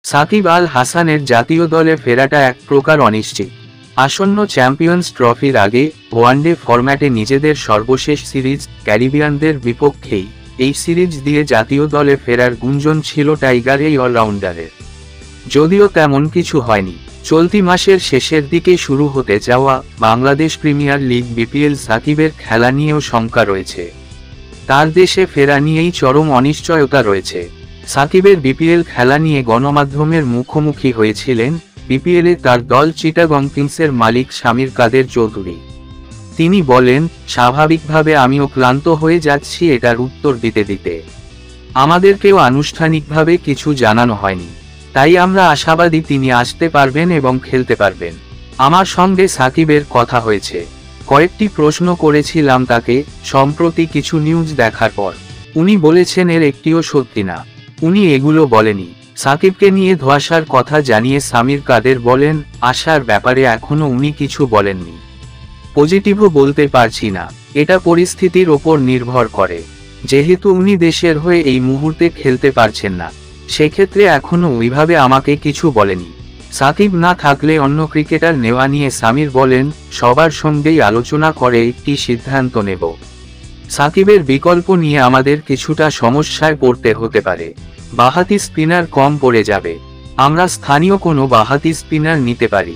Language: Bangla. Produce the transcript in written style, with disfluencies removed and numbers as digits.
সাকিব আল হাসানের জাতীয় দলে ফেরাটা এক প্রকার অনিশ্চিত। আসন্ন চ্যাম্পিয়ন্স ট্রফির আগে ওয়ানডে ফরম্যাটে নিজেদের সর্বশেষ সিরিজ ক্যারিবিয়ানদের বিপক্ষেই এই সিরিজ দিয়ে জাতীয় দলে ফেরার গুঞ্জন ছিল টাইগার এই অলরাউন্ডারের। যদিও তেমন কিছু হয়নি। চলতি মাসের শেষের দিকে শুরু হতে যাওয়া বাংলাদেশ প্রিমিয়ার লিগ বিপিএল সাকিবের খেলা নিয়েও শঙ্কা রয়েছে। তার দেশে ফেরা নিয়েই চরম অনিশ্চয়তা রয়েছে। সাকিবের বিপিএল খেলা নিয়ে গণমাধ্যমের মুখোমুখি হয়েছিলেন বিপিএলে তার দল চিটাগং কিংসের মালিক শামির কাদের চৌধুরী। তিনি বলেন, স্বাভাবিকভাবে আমিও ক্লান্ত হয়ে যাচ্ছি এটার উত্তর দিতে দিতে। আমাদেরকেও আনুষ্ঠানিকভাবে কিছু জানানো হয়নি, তাই আমরা আশাবাদী তিনি আসতে পারবেন এবং খেলতে পারবেন। আমার সঙ্গে সাকিবের কথা হয়েছে, কয়েকটি প্রশ্ন করেছিলাম তাকে সম্প্রতি কিছু নিউজ দেখার পর। উনি বলেছেন এর একটিও সত্যি না, উনি এগুলো বলেনি। সাকিবকে নিয়ে ধোঁয়াশার কথা জানিয়ে শামির কাদের বলেন, আশার ব্যাপারে এখনো উনি কিছু বলেননি। পজিটিভও বলতে পারছি না, এটা পরিস্থিতির ওপর নির্ভর করে। যেহেতু উনি দেশের হয়ে এই মুহূর্তে খেলতে পারছেন না, সেক্ষেত্রে এখনো ওইভাবে আমাকে কিছু বলেনি। সাকিব না থাকলে অন্য ক্রিকেটার নেওয়া নিয়ে শামির বলেন, সবার সঙ্গেই আলোচনা করে একটি সিদ্ধান্ত নেব। সাকিবের বিকল্প নিয়ে আমাদের কিছুটা সমস্যায় পড়তে হতে পারে। বাঁহাতি স্পিনার কম পড়ে যাবে, আমরা স্থানীয় কোনো বাঁহাতি স্পিনার নিতে পারি।